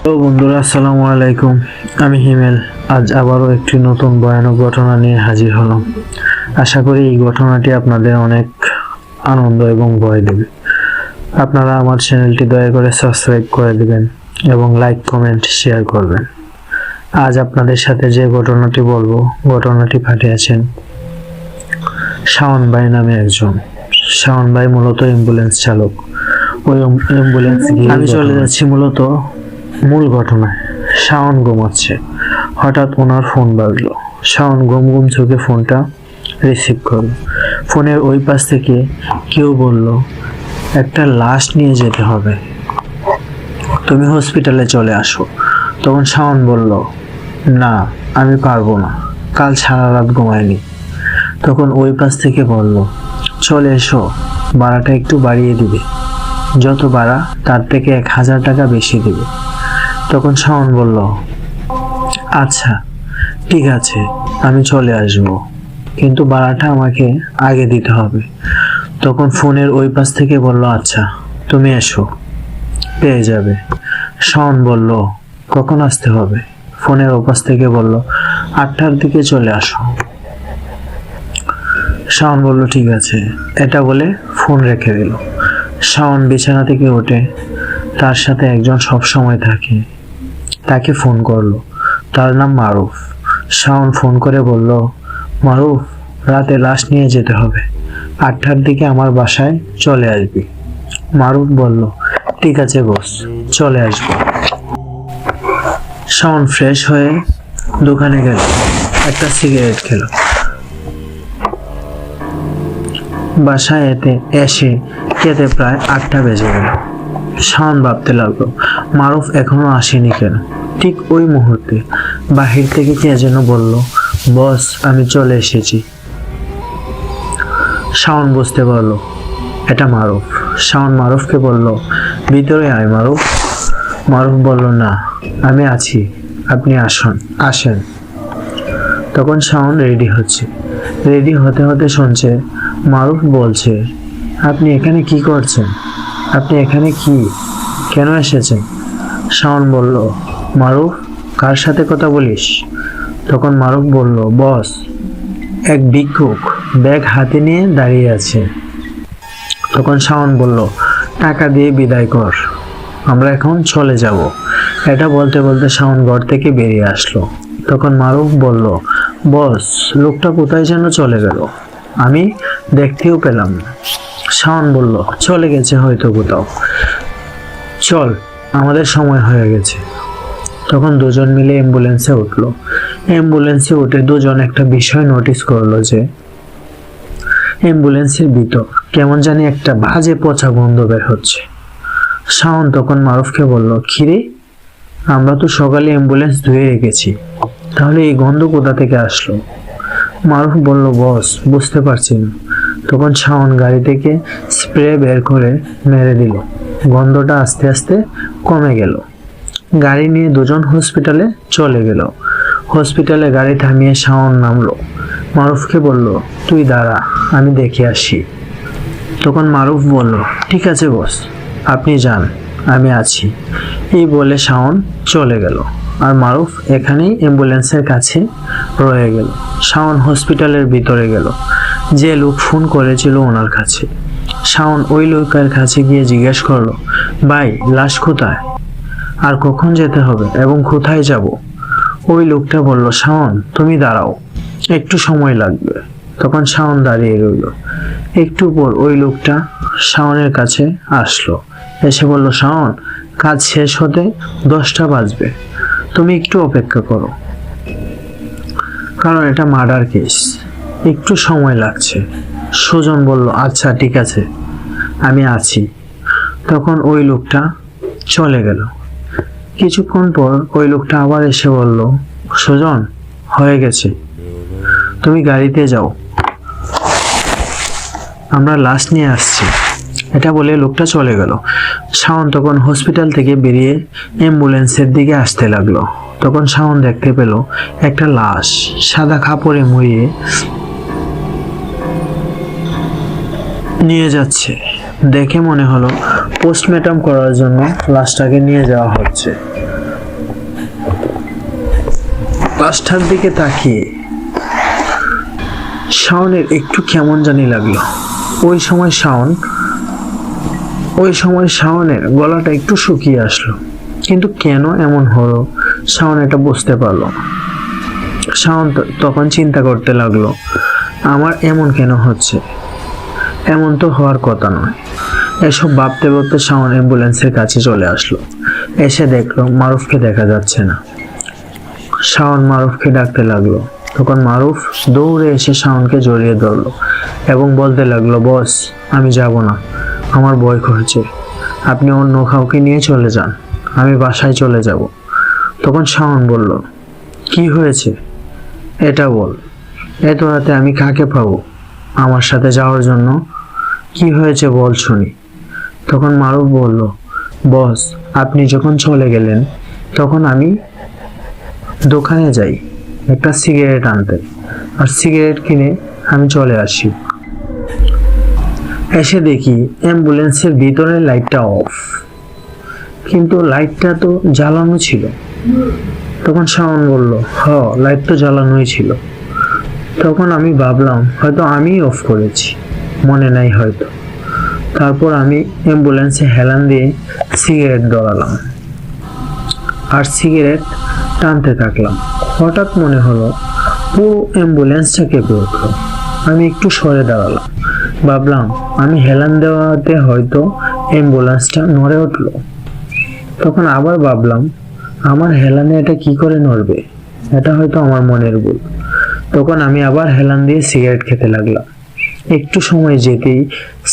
তো বন্ধুরা, আসসালামু আলাইকুম। আমি হিমেল। আজ আবারও একটি নতুন ভয়ানক ঘটনা নিয়ে হাজির হলাম। আশা করি এই ঘটনাটি আপনাদের অনেক আনন্দ এবং ভয় দেবে। আপনারা আমার চ্যানেলটি দয়া করে সাবস্ক্রাইব করে দিবেন এবং লাইক, কমেন্ট, শেয়ার করবেন। আজ আপনাদের সাথে যে ঘটনাটি বলবো, ঘটনাটি পাঠিয়েছেন শাওন ভাই নামে একজন। শাওন ভাই মূলত অ্যাম্বুলেন্স চালক। ওই অ্যাম্বুলেন্স আমি চলে যাচ্ছি মূলত মূল ঘটনায়। শাওন ঘুমাচ্ছে, হঠাৎ ওনার ফোন বাজলো। শাওন ঘুম চোখে ফোনটা রিসিভ করলো। ফোনের ওই পাশ থেকে কেউ বলল, একটা লাশ নিয়ে যেতে হবে, তুমি হসপিটালে চলে আসো। তখন শাওন বলল, না আমি পারবো না, কাল সারা রাত ঘুমাইনি। তখন ওই পাশ থেকে বলল, চলে এসো, ভাড়াটা একটু বাড়িয়ে দিবে, যত ভাড়া তার থেকে 1000 টাকা বেশি দিবে। তখন শাওন বলল, আচ্ছা ঠিক আছে, আমি চলে আসব, কিন্তু ভাড়াটা আমাকে আগে দিতে হবে। তখন ফোনের ওই পাশ থেকে বলল, আচ্ছা তুমি এসো, পেয়ে যাবে। শাওন বলল, কখন আসতে হবে? ফোনের ওপাশ থেকে বলল, 8টার দিকে চলে আসো। শাওন বলল, ঠিক আছে। এটা বলে ফোন রেখে দিল। শাওন বিছানা থেকে ওঠে। তার সাথে একজন সব সময় থাকে, তাকে ফোন করলো। তার নাম মারুফ। শাওন ফোন করে বলল, মারুফ, রাতে লাশ নিয়ে যেতে হবে, 8টার দিকে আমার বাসায় চলে আসবি। মারুফ বলল, ঠিক আছে বস, চলে আসবো। শাওন ফ্রেশ হয়ে দোকানে গেল, একটা সিগারেট খেলো। বাসায় এসে খেতে প্রায় 8টা বেজে গেল। শাওন ভাবতে লাগলো, মারুফ এখনো আসেনি কেন? ঠিক ওই মুহূর্তে বাহির থেকে কে যেন বলল, বস আমি চলে এসেছি। শাওন বুঝতে পারলো এটা মারুফ। শাওন মারুফকে বলল, ভিতরে আয় মারুফ। মারুফ বলল, না আমি আছি, আপনি আসেন। তখন শাওন রেডি হচ্ছে। রেডি হতে হতে শুনছে মারুফ বলছে, আপনি এখানে কি করছেন? আপনি এখানে কেন এসেছেন? শাওন বলল, মারুফ, কার সাথে কথা বলিস? তখন মারুফ বলল, বস, এক ভিক্ষুক ব্যাগ হাতে নিয়ে দাঁড়িয়ে আছে। তখন শাওন বলল, টাকা দিয়ে বিদায় কর, আমরা এখন চলে যাব। এটা বলতে বলতে শাওন ঘর থেকে বেরিয়ে আসলো। তখন মারুফ বলল, বস, লোকটা কোথায় যেন চলে গেল, আমি দেখতেও পেলাম না। শাওন বলল, চলে গেছে হয়তো কোথাও, চল, আমাদের সময় হয়ে গেছে। তখন দুজন মিলে অ্যাম্বুলেন্সে উঠলো। অ্যাম্বুলেন্সে উঠে দুজন একটা বিষয় নোটিস করলো যে অ্যাম্বুলেন্সের ভিতর কেমন জানি একটা বাজে পচা গন্ধ বের হচ্ছে। শাওন তখন মারুফকে বলল, খিরে, আমরা তো সকালে অ্যাম্বুলেন্স ধুয়ে রেখেছি, তাহলে এই গন্ধ কোথা থেকে আসলো? মারুফ বলল, বস বুঝতে পারছি না। তখন শাওন গাড়ি থেকে স্প্রে বের করে মেরে দিল। গন্ধটা আস্তে আস্তে কমে গেল। গাড়ি নিয়ে দুজন হসপিটালে চলে গেল। হসপিটালে গাড়ি থামিয়ে শাওন নামলো। মারুফকে বলল, তুই দাঁড়া, আমি দেখে আসি। তখন মারুফ বলল, ঠিক আছে বস, আপনি যান, আমি আছি। এই বলে শাওন চলে গেল, আর মারুফ এখানেই অ্যাম্বুলেন্সের কাছে রয়ে গেল। শাওন হসপিটালের ভিতরে গেল। যে লোক ফোন করেছিল ওনার কাছে। শাওন ওই লোকের কাছে গিয়ে জিজ্ঞেস করলো, ভাই, লাশ কোথায়, আর কখন যেতে হবে এবং কোথায় যাব? ওই লোকটা বলল, শাওন তুমি দাঁড়াও, একটু সময় লাগবে। তখন শাওন দাঁড়িয়ে রইল। একটু পর ওই লোকটা শাওনের কাছে আসলো, এসে বলল, শাওন, কাজ শেষ হতে 10টা বাজবে, তুমি একটু অপেক্ষা করো, কারণ এটা মার্ডার কেস, একটু সময় লাগছে। সুজন বলল, আচ্ছা ঠিক আছে, আমি আছি। তখন ওই লোকটা চলে গেল। কিছুক্ষণ পর ওই লোকটা আবার এসে বলল, সুজন, হয়ে গেছে, তুমি গাড়িতে যাও, আমরা লাশ নিয়ে আসছি। এটা বলে লোকটা চলে গেল। শাওন তখন হসপিটাল থেকে বেরিয়ে অ্যাম্বুলেন্সের দিকে আসতে লাগলো। তখন শাওন দেখতে পেল একটা লাশ সাদা কাপড়ে মুড়িয়ে নিয়ে যাচ্ছে। দেখে মনে হলো পোস্টমর্টম করার জন্য লাশটাকে নিয়ে যাওয়া হচ্ছে। লাশটার দিকে তাকিয়ে শাওনের একটু কেমন জানি লাগলো। ওই সময় শাওনের গলাটা একটু শুকিয়ে আসলো, কিন্তু কেন এমন হলো শাওন এটা বুঝতে পারলো না। শাওন তখন চিন্তা করতে লাগলো, আমার এমন কেন হচ্ছে, এমন তো হওয়ার কথা নয়। এসব ভাবতে ভাবতে শাওন অ্যাম্বুলেন্সের কাছে চলে আসলো। এসে দেখলো মারুফকে দেখা যাচ্ছে না। শাওন মারুফকে ডাকতে লাগলো। তখন মারুফ দৌড়ে এসে শাওনকে জড়িয়ে ধরলো এবং বলতে লাগলো, বস, আমি যাব না, আমার ভয় করছে, আপনি অন্য কাউকে নিয়ে চলে যান, আমি বাসায় চলে যাব। তখন শাওন বলল, কি হয়েছে এটা বল, এত রাতে আমি কাকে পাবো আমার সাথে যাওয়ার জন্য, কি হয়েছে বল শুনি। তখন মারুফ বলল, বস, আপনি যখন চলে গেলেন তখন আমি দোকানে যাই একটা সিগারেট আনতে, আর সিগারেট কিনে আমি চলে আসি। এসে দেখি অ্যাম্বুলেন্সের ভিতরে লাইটটা অফ, কিন্তু লাইটটা তো জ্বালানো ছিল। তখন শাওন বলল, লাইট তো জ্বালানোই ছিল। তখন আমি ভাবলাম হয়তো আমিই অফ করেছি, মনে নাই হয়তো। তারপর আমি অ্যাম্বুলেন্সে হেলান দিয়ে সিগারেট ধরালাম আর সিগারেট টানতে থাকলাম। হঠাৎ মনে হলো পুরো অ্যাম্বুলেন্সটা কেঁপে উঠলো। আমি একটু সরে দাঁড়ালাম, ভাবলাম আমি হেলান দেওয়াতে হয়তো অ্যাম্বুলেন্সটা নড়ে উঠলো। তখন আবার ভাবলাম আমার হেলানে এটা কি করে নড়বে, এটা হয়তো আমার মনের ভুল। তখন আমি আবার হেলান দিয়ে সিগারেট খেতে লাগলাম। একটু সময় যেতেই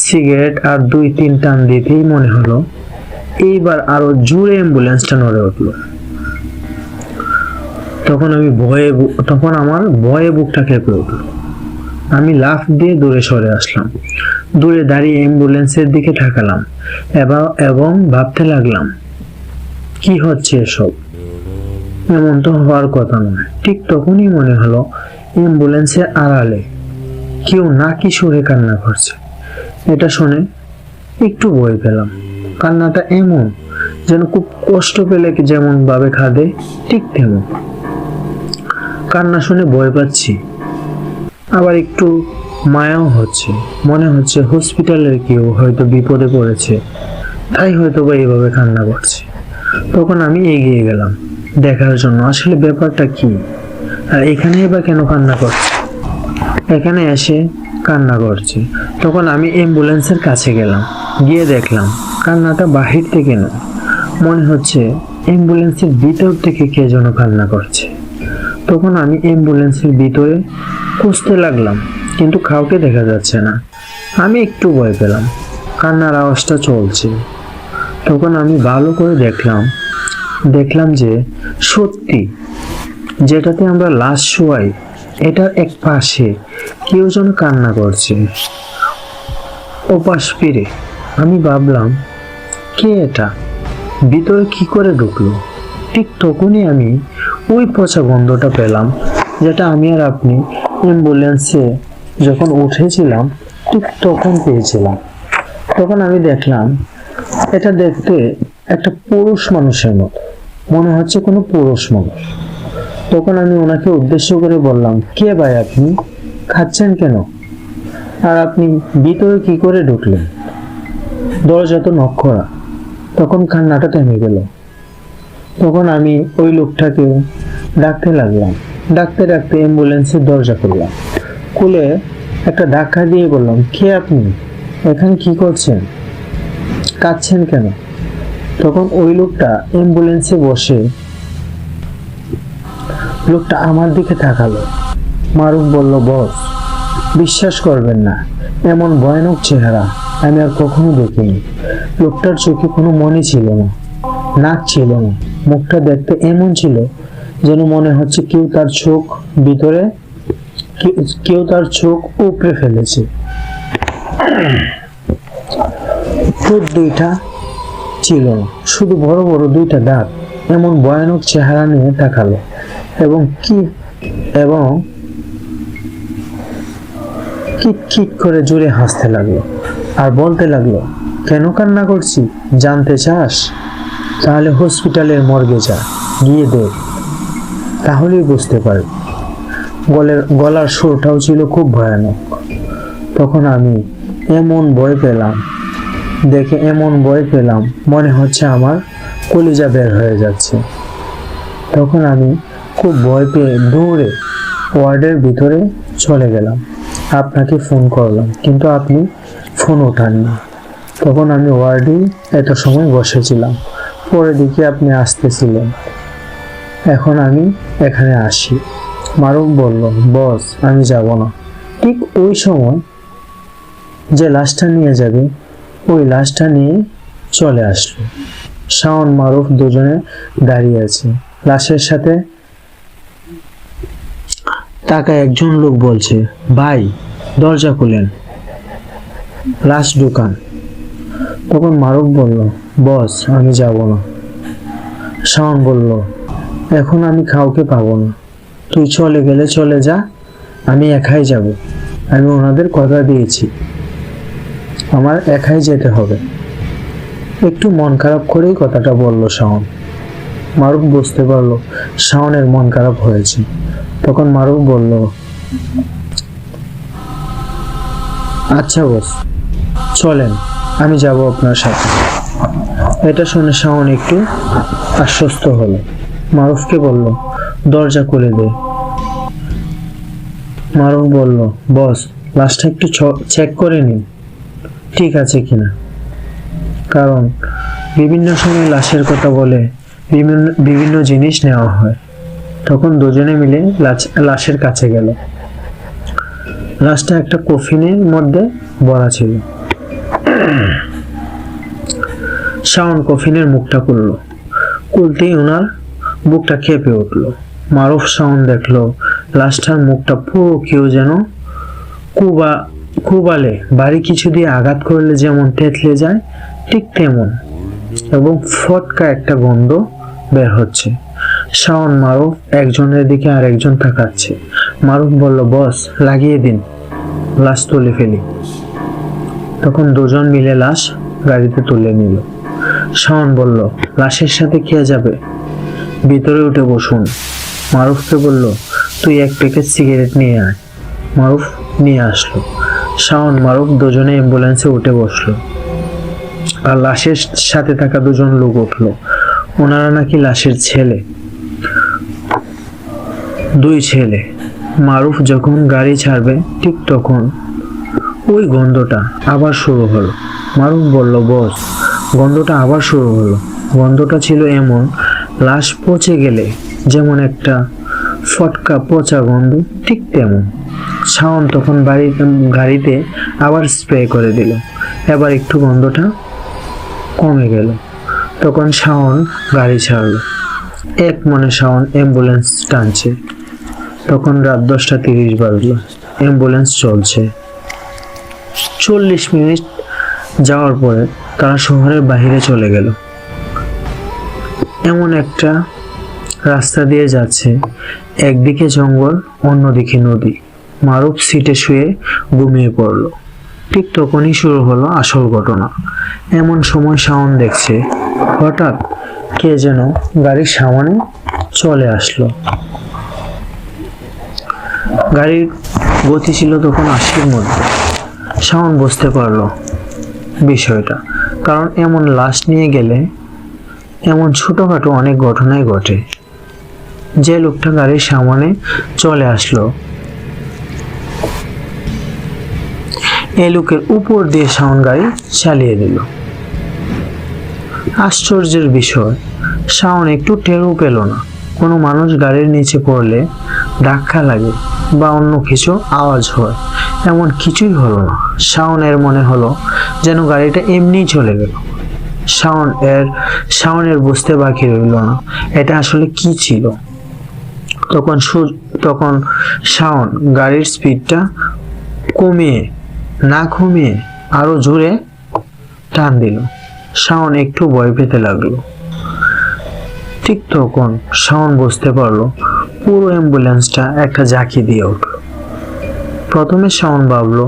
সিগারেট আর 2-3 টান দিতেই মনে হলো এইবার আরো জোরে অ্যাম্বুলেন্সটা নড়ে উঠলো। তখন আমার ভয়ে বুকটা কেঁপে উঠলো। আমি লাফ দিয়ে দূরে সরে আসলাম। দূরে দাঁড়িয়ে অ্যাম্বুলেন্সের দিকে তাকালাম এবং ভাবতে লাগলাম, কি হচ্ছে এসব, এমন তো হওয়ার কথা নয়। ঠিক তখনই মনে হলো অ্যাম্বুলেন্সের আড়ালে কেউ নাকি সুরে কান্না করছে। এটা শুনে একটু ভয় পেলাম। কান্নাটা এমন যেন খুব কষ্ট পেলে যেমন ভাবে কাঁদে, ঠিক তেমন। কান্না শুনে ভয় পাচ্ছি, আবার একটু মায়াও হচ্ছে। মনে হচ্ছে হসপিটালের কেউ হয়তো বিপদে পড়েছে, তাই হয়তো বা এইভাবে কান্না করছে। তখন আমি এগিয়ে গেলাম দেখার জন্য আসলে ব্যাপারটা কি, আর এখানেই বা কেন কান্না করছে। এখানে এসে কান্না করছে। তখন আমি অ্যাম্বুলেন্সের কাছে গেলাম, গিয়ে দেখলাম কান্নাটা বাহির থেকে নয়, মনে হচ্ছে অ্যাম্বুলেন্সের ভিতর থেকে কে যেন কান্না করছে। তখন আমি অ্যাম্বুলেন্সের ভিতরে খুঁজতে লাগলাম, কিন্তু কাউকে দেখা যাচ্ছে না। আমি একটু ভয় পেলাম, কান্নার আওয়াজটা চলছে। তখন আমি ভালো করে দেখলাম যে সত্যি যেটাতে আমরা লাশ শোয়াই এটার এক পাশে কেউ যেন কান্না করছে। ওপাশ ফিরে আমি ভাবলাম, কে এটা, ভিতরে কি করে ঢুকলো। ঠিক তখনই আমি ওই পচা গন্ধটা পেলাম, যেটা আমি আর আপনি অ্যাম্বুলেন্সে যখন উঠেছিলাম ঠিক তখন পেয়েছিলাম। তখন আমি দেখলাম এটা দেখতে একটা পুরুষ মানুষের মতো, মনে হচ্ছে কোনো পুরুষ মানুষ। তখন আমি ওনাকে উদ্দেশ্য করে বললাম, কে ভাই আপনি, খাচ্ছেন কেন, আর আপনি ভিতরে কি করে ঢুকলেন, দরজা তো নক করা। তখন কান্নাটা থেমে গেল। তখন আমি ওই লোকটাকে ডাকতে লাগলাম, ডাকতে ডাকতে অ্যাম্বুলেন্সের দরজা খুললাম, খুলে একটা ধাক্কা দিয়ে বললাম, কে আপনি, এখানে কি করছেন, কাঁদছেন কেন। তখন ওই লোকটা অ্যাম্বুলেন্সে বসে লোকটা আমার দিকে তাকালো। মারুফ বলল, বস, বিশ্বাস করবেন না, এমন ভয়ানক চেহারা আমি আর কখনো দেখিনি। লোকটার চোখে কোনো মনে ছিল না, নাক ছিল না, মুখটা দেখতে এমন ছিল যেন মনে হচ্ছে কেউ তার চোখ উপড়ে ফেলেছে। ঠোঁট দুইটা ছিল না, শুধু বড় বড় দুইটা দাঁত। এমন ভয়ানক চেহারা নিয়ে তাকালো এবং কিট করে জোরে হাসতে লাগলো আর বলতে লাগলো, কেন কান্না করছি জানতে চাস, তাহলে হসপিটালের মর্গে যা, গিয়ে দেখ। তাহলেই বুঝতে পারবে। গলার সুরটাও ছিল খুব ভয়ানক। তখন আমি এমন ভয় পেলাম, মনে হচ্ছে আমার কলিজা বের হয়ে যাচ্ছে। তখন আমি খুব ভয় পেয়ে দৌড়ে ওয়ার্ডের ভিতরে চলে গেলাম। আপনাকে ফোন করলাম, কিন্তু আপনি ফোন ওঠাননি। তখন আমি ওয়ার্ডেই এত সময় বসেছিলাম, পরে দেখি আপনি আসতেছিলেন। এখন আমি এখানে আসি। মারুফ বলল, বস আমি যাব না। ঠিক ওই সময় যে লাশটা নিয়ে যাবে, ওই লাশটা নিয়ে চলে আসলো। শাওন মারুফ দুজনে দাঁড়িয়ে আছে। লাশের সাথে তাকায় একজন লোক বলছে, ভাই দরজা খুলেন, লাশ ঢুকান। তখন মারুফ বলল, বস আমি যাব না। শাওন বলল, এখন আমি কাউকে পাবো না, তুই চলে গেলে চলে যা, আমি একাই যাব। আমি ওনাদের কথা দিয়েছি, আমার একাই যেতে হবে। একটু মন খারাপ করেই কথাটা বলল শাওন। মারুফ বুঝতে পারলো শাওনের মন খারাপ হয়েছে। তখন মারুফ বলল, আচ্ছা বস চলেন, আমি যাব আপনার সাথে। এটা শুনে শাওন একটু আশ্বস্ত হলো। মারুফকে বলল, দরজা খুলে দে। মারুফ বলল, বস লাশটা একটু চেক করে নিন ঠিক আছে কিনা, কারণ বিভিন্ন সময় লাশের কথা বলে বিভিন্ন জিনিস নেওয়া হয়। তখন দুজনে মিলে লাশের কাছে গেল। লাশটা একটা কফিনের মধ্যে ভরা ছিল। শাওন কফিনের মুখটা খুলতেই ওনার বুকটা কেঁপে উঠল। মারুফ শাওন দেখলো লাশটার মুখটা পুরো কেউ যেন কুবালে বাড়ি কিছু দিয়ে আঘাত করলে যেমন থেতলে যায়, ঠিক তেমন, এবং ফটকা একটা গন্ধ বের হচ্ছে। শাওন মারুফ একজনের দিকে আর একজন তাকাচ্ছে। মারুফ বলল, বস লাগিয়ে দিন, লাশ তুলে ফেলি। তখন দুজন মিলে লাশ গাড়িতে তুলে নিল। শাওন বলল, লাশের সাথে কে যাবে? ভিতরে উঠে বসুন। মারুফকে বলল, তুই এক প্যাকেট সিগারেট নিয়ে আয়। মারুফ নিয়ে আসলো। শাওন মারুফ দুজনে অ্যাম্বুলেন্সে উঠে বসলো। আর লাশের সাথে থাকা দুজন লোক উঠলো। ওনারা নাকি লাশের ছেলে, দুই ছেলে। মারুফ যখন গাড়ি ছাড়বে ঠিক তখন ওই গন্ধটা আবার শুরু হলো। মারুফ বলল, বস গন্ধটা আবার শুরু হলো। গন্ধটা ছিল এমন, লাশ পচে গেলে যেমন একটা ফটকা পচা গন্ধ, ঠিক তেমন। শাওন তখন গাড়িতে আবার স্প্রে করে দিল। এবার একটু গন্ধটা কমে গেল। তখন শাওন গাড়ি ছাড়লো। এক মনে শাওন অ্যাম্বুলেন্স টানছে। তখন রাত 10:30 বাজলো। অ্যাম্বুলেন্স চলছে। 40 মিনিট যাওয়ার পরে তারা শহরের বাইরে চলে গেল। এমন একটা রাস্তা দিয়ে যাচ্ছে, একদিকে জঙ্গল, অন্যদিকে নদী। মারুফ সিটে শুয়ে ঘুমিয়ে পড়ল। ঠিক তখনই শুরু হলো আসল ঘটনা। এমন সময় শাওন দেখছে হঠাৎ কে যেন গাড়ির সামনে চলে আসলো। গাড়ির গতি ছিল তখন 80-র মধ্যে। শাওন বুঝতে পারলো বিষয়টা, কারণ এমন লাশ নিয়ে গেলে এমন ছোটখাটো অনেক ঘটনাই ঘটে। যে লোকটা গাড়ির সামনে চলে আসলো, এই লোকের উপর দিয়ে শাওন গাড়ি চালিয়ে দিল। আশ্চর্যের বিষয়, শাওন একটু টেরও পেল না। কোনো মানুষ গাড়ির নিচে পড়লে ধাক্কা লাগে বা অন্য কিছু আওয়াজ হয়, এমন কিছুই হলো না। শাওনের মনে হলো যেন গাড়িটা এমনিই চলে গেল। শাওনের বুঝতে বাকি রইল না এটা আসলে কি ছিল। তখন শাওন গাড়ির স্পিডটা কমিয়ে আরো জোরে টান দিল। শাওন একটু ভয় পেতে লাগলো। ঠিক তখন শাওন বুঝতে পারলো পুরো অ্যাম্বুলেন্সটা একটা ঝাঁকি দিয়ে উঠল। প্রথমে শাওন ভাবলো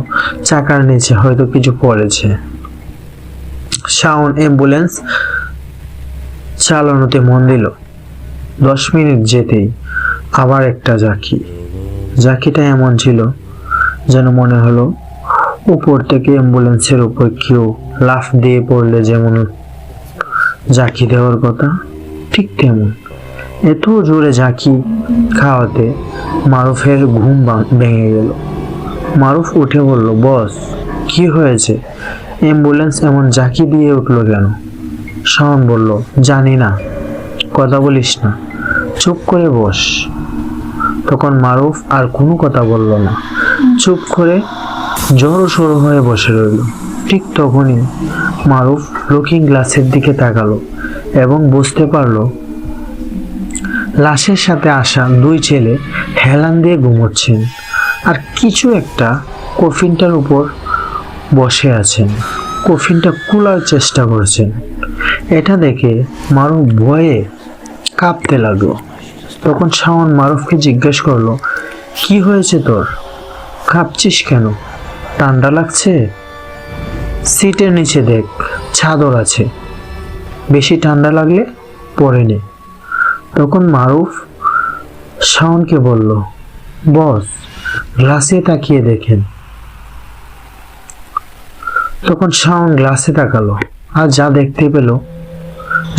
চাকার নিচে হয়তো কিছু পড়েছে। শাওন অ্যাম্বুলেন্স চালানোতে মন দিল। 10 মিনিট যেতেই আবার একটা ঝাঁকি। ঝাঁকিটা এমন ছিল যেন মনে হলো উপর থেকে অ্যাম্বুলেন্সের উপর কেউ লাফ দিয়ে পড়লে যেমন ঝাঁকি দেওয়ার কথা, ঠিক তেমন। এত জোরে ঝাঁকি খাওয়াতে মারুফের ঘুম ভেঙে গেল। মারুফ উঠে বলল, বস কি হয়েছে? অ্যাম্বুলেন্স এমন ঝাঁকি দিয়ে উঠলো কেন? শাওন বলল, জানি না, কথা বলিস না, চুপ করে বস। তখন মারুফ আর কোনো কথা বলল না, চুপ করে জড়ো সড়ো হয়ে বসে রইল। ঠিক তখনই মারুফ লুকিং গ্লাসের দিকে তাকালো এবং বুঝতে পারলো লাশের সাথে আসা দুই ছেলে হেলান দিয়ে ঘুমোচ্ছেন আর কিছু একটা কফিনটার উপর বসে আছেন, কফিনটা খোলার চেষ্টা করছেন। এটা দেখে মারুফ ভয়ে কাঁপতে লাগলো। তখন শাওন মারুফকে জিজ্ঞেস করলো, কি হয়েছে তোর? কাঁপছিস কেন? ঠান্ডা লাগছে? সিটের নিচে দেখ, চাদর আছে, বেশি ঠান্ডা লাগলে পরে নে। তখন মারুফ শাওনকে বলল, বস গ্লাসে তাকিয়ে দেখেন। তখন শাওন গ্লাসে তাকালো আর যা দেখতে পেল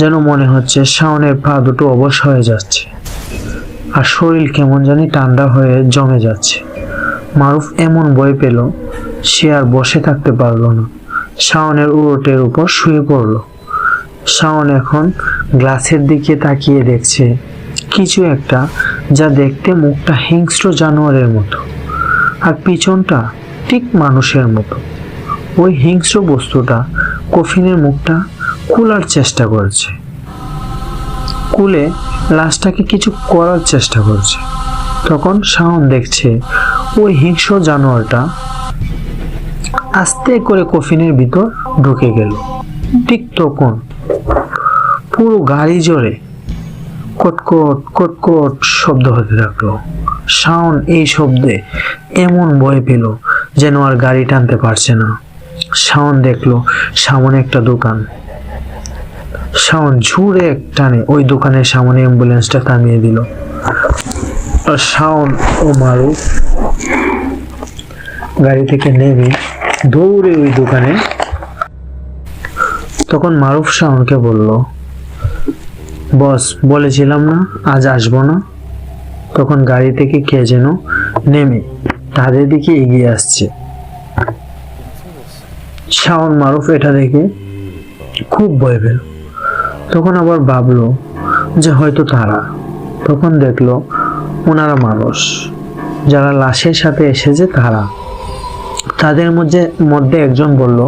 যেন মনে হচ্ছে শাওনের পা দুটো অবশ হয়ে যাচ্ছে আর শরীর কেমন জানি ঠান্ডা হয়ে জমে যাচ্ছে। মারুফ এমন ভয় পেল সে আর বসে থাকতে পারলো না, শাওনের উরটের উপর শুয়ে পড়ল। শাওন এখন গ্লাসের দিকে তাকিয়ে দেখছে কিছু একটা, যা দেখতে মুখটা হিংস্র জানোয়ারের মতো আর পিছনটা ঠিক মানুষের মতো। ওই হিংস্র বস্তুটা কফিনের মুখটা খোলার চেষ্টা করছে, খুলে লাশটাকে কিছু করার চেষ্টা করছে। তখন শাওন দেখছে ওই হিংস্র জানোয়ারটা আস্তে করে কফিনের ভিতর ঢুকে গেল। ঠিক তখন পুরো গাড়ি জোরে কটকট কটকট শব্দ হতে থাকলো। শাওন এই শব্দে এমন ভয় পেল যেন আর গাড়ি টানতে পারছে না। শাওন দেখলো সামনে একটা দোকান। শাওন জোরে এক টানে ওই দোকানের সামনে অ্যাম্বুলেন্সটা থামিয়ে দিল। আর শাওন ও মারুফ গাড়ি থেকে নেমে দৌড়ে ওই দোকানে। তখন মারুফ শাওনকে বলল, বস বলেছিলাম না আজ আসবো না? তখন গাড়ি থেকে কে যেন নেমে তাদের দিকে এগিয়ে আসছে। শাওন মারুফ এটা দেখে খুব ভয় পেল। তখন আবার ভাবলো যে হয়তো তারা। তখন দেখলো ওনারা মানুষ, যারা লাশের সাথে এসেছে তারা। তাদের মধ্যে একজন বলল,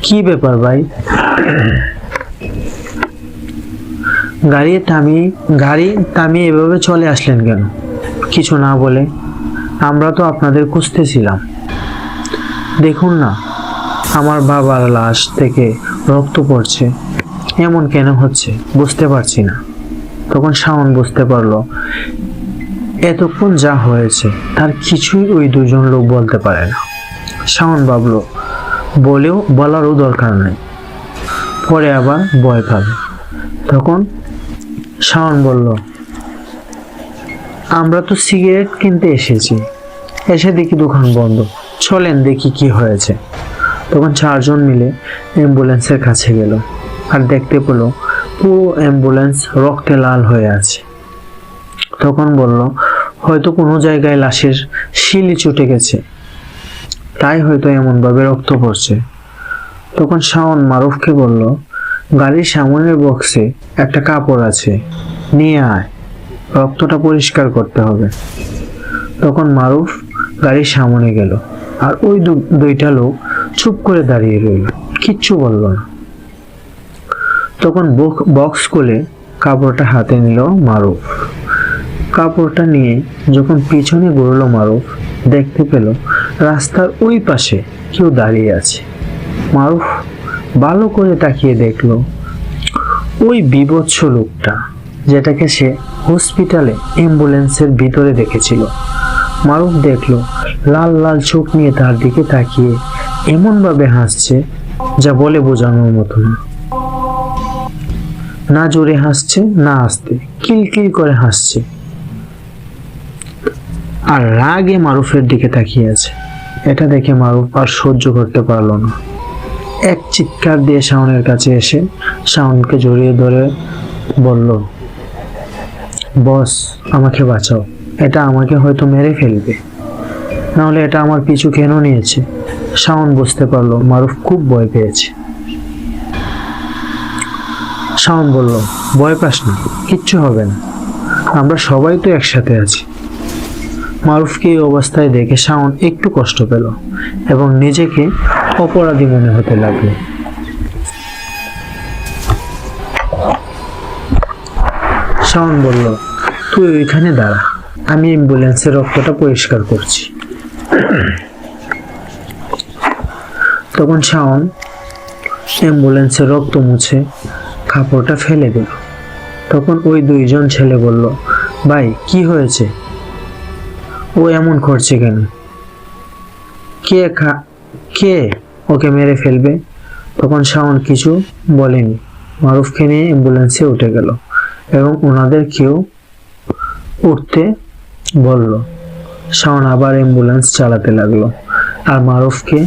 কি ব্যাপার ভাই, গাড়ি থামিয়ে এভাবে চলে আসলেন কেন? কিছু না বলে? আমরা তো আপনাদের খুঁজতেছিলাম। দেখুন না, আমার বাবার লাশ থেকে রক্ত পড়ছে, এমন কেন হচ্ছে বুঝতে পারছি না। তখন শাওন বুঝতে পারলো এতক্ষণ যা হয়েছে তার কিছুই ওই দুজন লোক বলতে পারে না। শাওন ভাবলো বলারও দরকার নেই, পরে আবার ভয় পাবে। তখন শাওন বলল, আমরা তো সিগারেট কিনতে এসেছি, এসে দেখি দোকান বন্ধ, চলেন দেখি কি হয়েছে। তখন চারজন মিলে অ্যাম্বুলেন্সের কাছে গেল আর দেখতে পেল পুরো অ্যাম্বুলেন্স রক্তে লাল হয়ে আছে। তখন বলল, হয়তো কোনো জায়গায় লাশের শিলি চটে গেছে, তাই হয়তো এমন ভাবে রক্ত পড়ছে। তখন শাওন মারুফকে বলল, গাড়ির সামনের বক্সে একটা কাপড় আছে, নিয়ে আয়, রক্তটা পরিষ্কার করতে হবে। তখন মারুফ গাড়ির সামনে গেল আর ওই দুইটা লোক চুপ করে দাঁড়িয়ে রইল, কিচ্ছু বলল না। তখন বক্স খুলে কাপড়টা হাতে নিল মারুফ। কাপড়টা নিয়ে যখন পিছনে ঘুরলো মারুফ, দেখতে পেল রাস্তার ওই পাশে কেউ দাঁড়িয়ে আছে। মারুফ ভালো করে তাকিয়ে দেখলো ওই বিভৎস লোকটা, যেটাকে সে হসপিটালে অ্যাম্বুলেন্সের ভিতরে দেখেছিল। মারুফ দেখলো লাল লাল চোখ নিয়ে তার দিকে তাকিয়ে এমন ভাবে হাসছে যা বলে বোঝানোর মতো না। না জোরে হাসছে না আস্তে, কিলকিল করে হাসছে। আর রাগে মারুফের দিকে তাকিয়ে আছে। এটা দেখে মারুফ আর সহ্য করতে পারলো না। এক চিৎকার দিয়ে শাওনের কাছে এসে শাওনকে জড়িয়ে ধরে বলল, বস, আমাকে বাঁচাও, এটা আমাকে হয়তো মেরে ফেলবে, নাহলে এটা আমার পিছু কেন নিয়েছে। শাওন বুঝতে পারলো মারুফ খুব ভয় পেয়েছে। শাওন বলল, ভয় পাস না, কিচ্ছু হবে না, আমরা সবাই তো একসাথে আছি। মারুফকে এই অবস্থায় দেখে শাওন একটু কষ্ট পেল এবং নিজেকে অপরাধী মনে হতে লাগলো। শাওন বলল, তুই ওইখানে দাঁড়া, আমি অ্যাম্বুলেন্সের রক্তটা পরিষ্কার করছি। তখন শাওন অ্যাম্বুলেন্সের রক্ত মুছে কাপড়টা ফেলে দিল। তখন ওই দুইজন ছেলে বলল, ভাই কি হয়েছে, ও এমন করছে কেন, কে ওকে মেরে ফেলবে? তখন শাওন কিছু বলেনি, মারুফকে নিয়ে অ্যাম্বুলেন্সে উঠে গেল এবং ওনাদের কেউ উঠতে বলল। শাওন আবার অ্যাম্বুলেন্স চালাতে লাগলো আর মারুফকে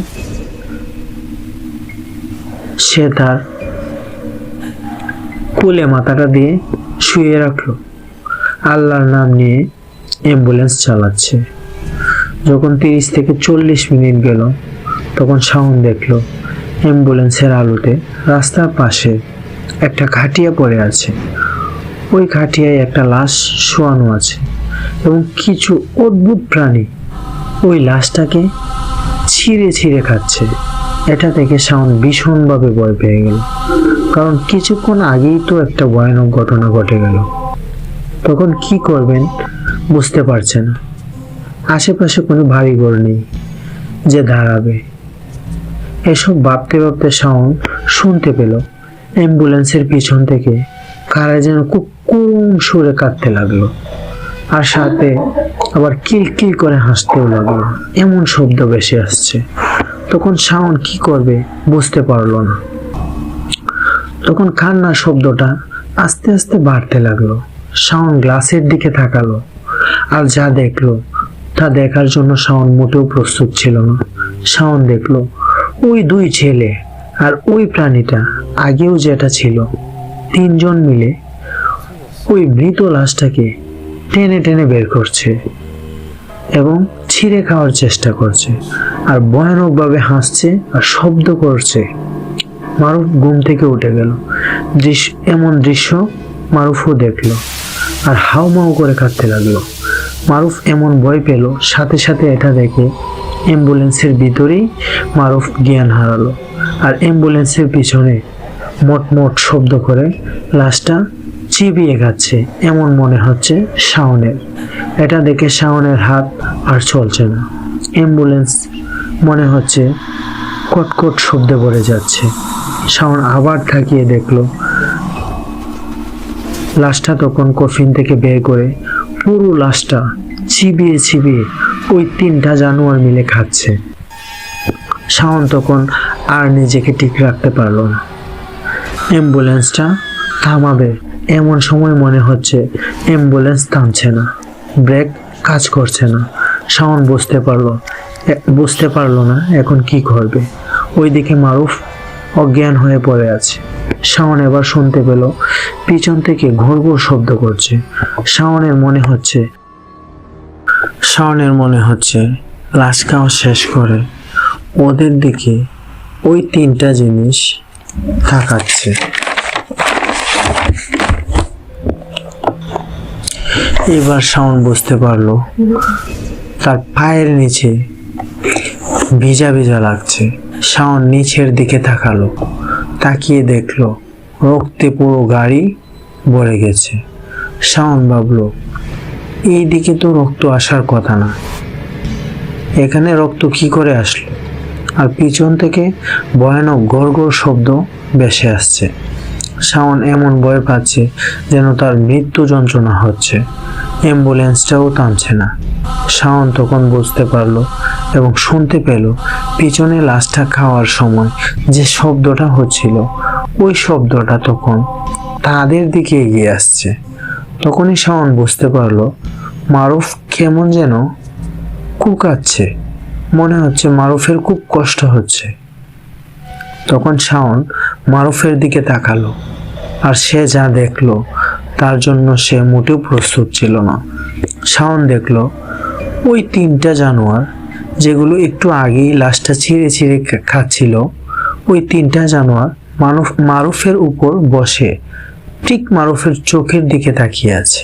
সে তার কোলে মাথাটা দিয়ে শুয়ে রাখলো। আল্লাহর নাম নিয়ে অ্যাম্বুলেন্স চালাচ্ছে। যখন 30 থেকে 40 মিনিট গেল, তখন শাওন দেখলো অ্যাম্বুলেন্সের আলোতে রাস্তার পাশে একটা খাটিয়া পড়ে আছে। ওই খাটিয়ায় একটা লাশ শোয়ানো আছে এবং কিছু অদ্ভুত প্রাণী ওই লাশটাকে ছিঁড়ে ছিঁড়ে খাচ্ছে। এটা দেখে শাওন ভীষণভাবে ভয় পেয়ে গেল, কারণ কিছুক্ষণ আগেই তো একটা ভয়ানক ঘটনা ঘটে গেল। তখন কি করবেন বুঝতে পারছে না। আশেপাশে কোনো ভারী ঘর নেই যে দাঁড়াবে। এসব ভাবতে ভাবতে শাওন শুনতে পেল অ্যাম্বুলেন্সের পিছন থেকে কারা যেন খুব করুণ সুরে কাঁদতে লাগলো, আর সাথে আবার কিলকিল করে হাসতেও লাগলো। এমন শব্দ বেশি আসছে। তখন শাওন কি করবে বুঝতে পারলো না। তখন কান্নার শব্দটা আস্তে আস্তে বাড়তে লাগলো। শাওন গ্লাসের দিকে তাকালো আর যা দেখলো তা দেখার জন্য শাওন মোটেও প্রস্তুত ছিল না। শাওন দেখলো ওই দুই ছেলে আর ওই প্রাণীটা আগেও যেটা ছিল, তিনজন মিলে ওই মৃত লাশটাকে টেনে টেনে বের করছে এবং ছিঁড়ে খাওয়ার চেষ্টা করছে আর ভয়ানকভাবে হাসছে আর শব্দ করছে। মারুফ ঘুম থেকে উঠে গেল। এমন দৃশ্য মারুফও দেখলো আর হাউমাউ করে কাঁদতে লাগলো। মারুফ এমন ভয় পেল, সাথে সাথে এটা দেখে অ্যাম্বুলেন্সের ভিতরেই মারুফ জ্ঞান হারালো আর অ্যাম্বুলেন্সের পিছনে মটমট শব্দ করে লাশটা চিবিয়ে খাচ্ছে এমন মনে হচ্ছে শাওনের। এটা দেখে শাওনের হাত আর চলছে না। অ্যাম্বুলেন্স মনে হচ্ছে কটকট শব্দে ভরে যাচ্ছে। শাওন আবার তাকিয়ে দেখলো লাশটা তখন কফিন থেকে বের করে পুরো লাশটা চিবিয়ে চিবিয়ে ওই তিনটা জানোয়ার মিলে খাচ্ছে। শাওন তখন আর নিজেকে ঠিক রাখতে পারলো না। অ্যাম্বুলেন্সটা থামাবে এমন সময় মনে হচ্ছে অ্যাম্বুলেন্স থামছে না, ব্রেক কাজ করছে না। শাওন বুঝতে পারলো না এখন কি করবে। ওইদিকে মারুফ অজ্ঞান হয়ে পড়ে আছে। শাওন এবার শুনতে পেল পিছন থেকে ঘোর ঘোর শব্দ করছে। শাওনের মনে হচ্ছে লাশ খাওয়া শেষ করে ওদের দিকে ওই তিনটা জিনিস তাকাচ্ছে। এবার শাওন বুঝতে পারলো তার পায়ের নিচে ভিজা ভিজা লাগছে। শাওন নিচের দিকে তাকালো, তাকিয়ে দেখলো রক্তে পুরো গাড়ি ভরে গেছে। শাওন ভাবলো এই দিকে তো রক্ত আসার কথা না, এখানে রক্ত কি করে আসলো? আর পিছন থেকে ভয়ানক গড় গড় শব্দ ভেসে আসছে। শাওন এমন ভয় পাচ্ছে যেন তার মৃত্যু যন্ত্রণা হচ্ছে। অ্যাম্বুলেন্সটাও থামছে না। শাওন তখন বুঝতে পারলো এবং শুনতে পেল পিছনে লাশটা খাওয়ার সময় যে শব্দটা হচ্ছিল ওই শব্দটা তখন তাদের দিকে এগিয়ে আসছে। তখনই শাওন বুঝতে পারলো মারুফ কেমন যেন কুকাচ্ছে, মনে হচ্ছে মারুফের খুব কষ্ট হচ্ছে। তখন শাওন মারুফের দিকে তাকালো, আর সে যা দেখলো তার জন্য সে মোটেও প্রস্তুত ছিল না। শাওন দেখলো ওই 3টা জানোয়ার যেগুলো একটু আগেই লাশটা ছিঁড়ে ছিঁড়ে খাচ্ছিল, ওই 3টা জানোয়ার মারুফের উপর বসে ঠিক মারুফের চোখের দিকে তাকিয়ে আছে।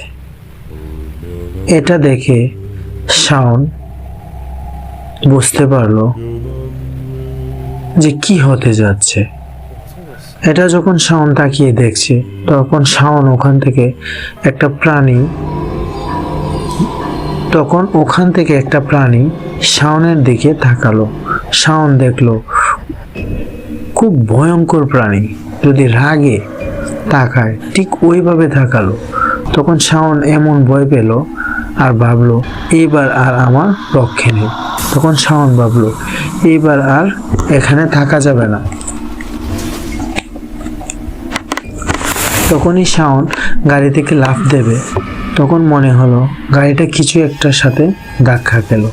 এটা দেখে শাওন বুঝতে পারলো যে কি হতে যাচ্ছে। এটা যখন শাওন তাকিয়ে দেখছে, তখন ওখান থেকে একটা প্রাণী শাওনের দিকে তাকালো। শাওন দেখলো খুব ভয়ঙ্কর প্রাণী, যদি রাগে তাকায় ঠিক ওইভাবে তাকালো। তখন শাওন এমন ভয় পেল আর ভাবলো এইবার আর আমার রক্ষে নেই। তখন শাওন ভাবলো এইবার আর এখানে থাকা যাবে না। তখনই শাওন গাড়ি থেকে লাফ দেবে, তখন মনে হলো গাড়িটা কিছু একটার সাথে ধাক্কা খেলো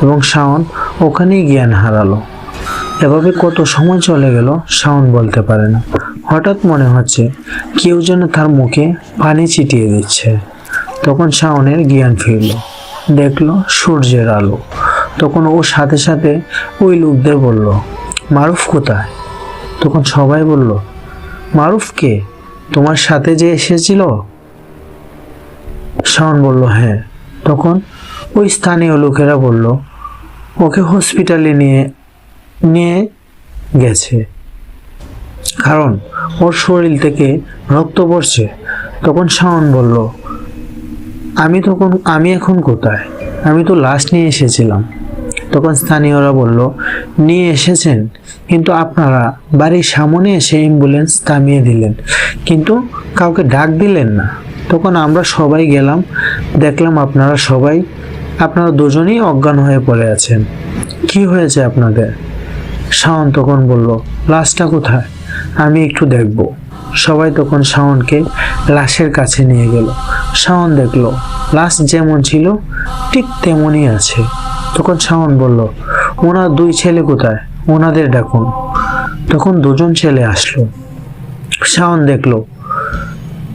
এবং শাওন ওখানেই জ্ঞান হারালো। এভাবে কত সময় চলে গেল শাওন বলতে পারে না। হঠাৎ মনে হচ্ছে কেউ যেন তার মুখে পানি ছিটিয়ে দিচ্ছে। তখন শাওনের জ্ঞান ফিরল, দেখলো সূর্যের আলো। তখন ও সাথে সাথে ওই লোকদের বলল, মারুফ কোথায়? তখন সবাই বলল, মারুফ কে? তোমার সাথে যে এসেছিল? শাওন বলল, হ্যাঁ। তখন ওই স্থানীয় লোকেরা বলল, ওকে হসপিটালে নিয়ে গেছে, কারণ ওর শরীর থেকে রক্ত পড়ছে। তখন শাওন বলল, আমি এখন কোথায়? আমি তো লাশ নিয়ে এসেছিলাম। তখন স্থানীয়রা বলল, নিয়ে এসেছেন, কিন্তু আপনারা বাড়ির সামনে এসে অ্যাম্বুলেন্স থামিয়ে দিলেন, কিন্তু কাউকে ডাক দিলেন না। তখন আমরা সবাই গেলাম, দেখলাম আপনারা দুজনেই অজ্ঞান হয়ে পড়ে আছেন। কি হয়েছে আপনাদের? শাওন তখন বলল, লাশটা কোথায়? আমি একটু দেখব। সবাই তখন শাওনকে লাশের কাছে নিয়ে গেল। শাওন দেখলো লাশ যেমন ছিল ঠিক তেমনই আছে। তখন শাওন বলল, ওনার 2 ছেলে কোথায়? ওনাদের ডাকুন। তখন 2জন ছেলে আসলো। শাওন দেখলো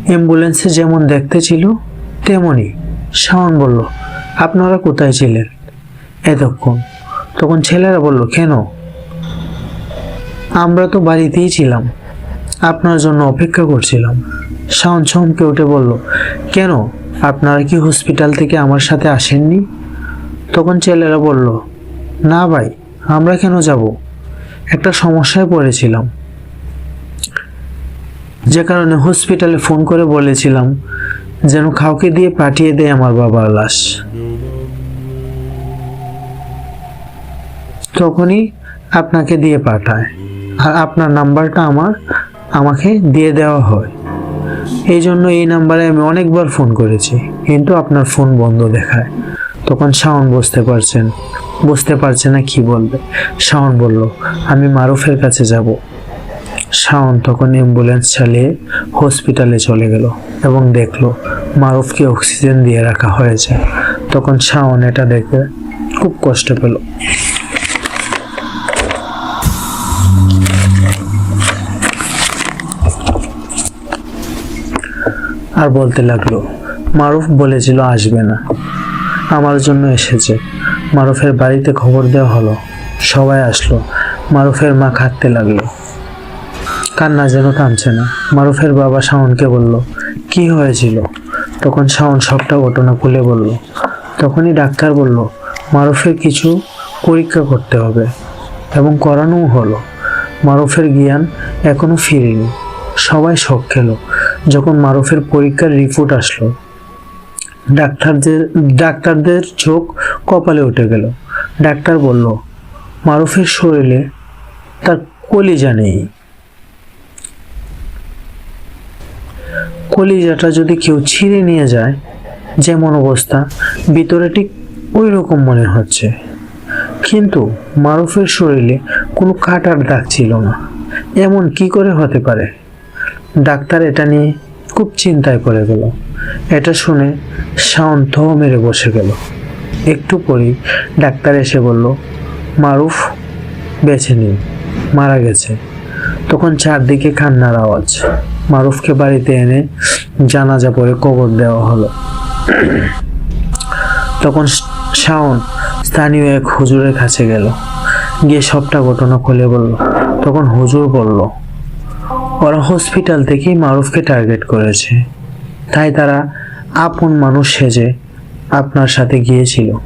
অ্যাম্বুলেন্সে যেমন দেখতে ছিল তেমনই। শাওন বলল, আপনারা কোথায় ছিলেন এতক্ষণ? তখন ছেলেরা বলল, কেন? আমরা তো বাড়িতেই ছিলাম, আপনার জন্য অপেক্ষা করছিলাম। শাওন চমকে উঠে বলল, কেন? আপনারা কি হসপিটাল থেকে আমার সাথে আসেননি? তখন ছেলেরা বলল, না ভাই, আমরা কেন যাব? একটা সমস্যায় পড়েছিলাম, যে কারণে হসপিটালে ফোন করে বলেছিলাম যেন কাউকে দিয়ে পাঠিয়ে দেয় আমার বাবার লাশ। তখনই আপনাকে দিয়ে পাঠায়, আর আপনার নাম্বারটা আমাকে দিয়ে দেওয়া হয়। এই জন্য এই নাম্বারে আমি অনেকবার ফোন করেছি, কিন্তু আপনার ফোন বন্ধ দেখায়। তখন শাওন বুঝতে পারছে না কি বলবে। শাওন বলল, আমি মারুফের কাছে যাব। শাওন তখন অ্যাম্বুলেন্স চালিয়ে হসপিটালে চলে গেল এবং দেখলো মারুফকে অক্সিজেন দিয়ে রাখা হয়েছে। তখন শাওন এটা দেখে খুব কষ্ট পেল। আর বলতে লাগলো, মারুফ বলেছিল আসবে না, আমার জন্য এসেছে। মারুফের বাড়িতে খবর দেওয়া হলো, সবাই আসলো। মারুফের মা কাঁদতে লাগলো, কান্না যেন থামছে না। মারুফের বাবা শাওনকে বলল, কি হয়েছিল? তখন শাওন সবটা ঘটনা খুলে বলল। তখনই ডাক্তার বলল, মারুফের কিছু পরীক্ষা করতে হবে, এবং করানোও হলো। মারুফের জ্ঞান এখনো ফিরেনি। সবাই শক খেলো যখন মারুফের পরীক্ষার রিপোর্ট আসলো। ডাক্তারদের চোখ কপালে উঠে গেল। ডাক্তার বলল, মারুফের শরীরে তার কলিজা নেই। কলিজাটা যদি কেউ ছিঁড়ে নিয়ে যায়, যেমন অবস্থা ভিতরে ঠিক ওই রকম মনে হচ্ছে, কিন্তু মারুফের শরীরে কোনো কাটার দাগ ছিল না। এমন কি করে হতে পারে? ডাক্তার এটা নিয়ে খুব চিন্তায় পড়ে গেল। এটা শুনে শাওন থ মেরে বসে গেল। একটু পরেই ডাক্তার এসে বলল, মারুফ বেঁচে নেই, মারা গেছে। তখন চারদিকে কান্নার আওয়াজ। মারুফকে বাড়িতে এনে জানাজা পড়ে কবর দেওয়া হলো। তখন শাওন স্থানীয় এক হুজুরের কাছে গেল, গিয়ে সবটা ঘটনা খুলে বলল। তখন হুজুর বলল, ওরা হসপিটাল থেকেই মারুফকে টার্গেট করেছে, তাই তারা আপন মানুষ সেজে আপনার সাথে গিয়েছিল।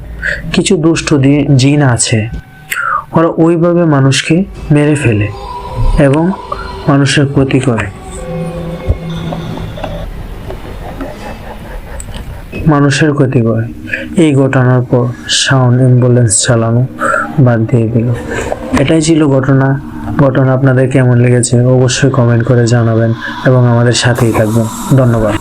কিছু দুষ্ট জিন আছে, ওরা ওইভাবে মানুষকে মেরে ফেলে এবং মানুষের ক্ষতি করে। এই ঘটনার পর শাওন অ্যাম্বুলেন্স চালানো বাদ দিয়ে দিল। এটাই ছিল ঘটনা। আপনাদের কেমন লেগেছে অবশ্যই কমেন্ট করে জানাবেন এবং আমাদের সাথেই থাকবেন। ধন্যবাদ।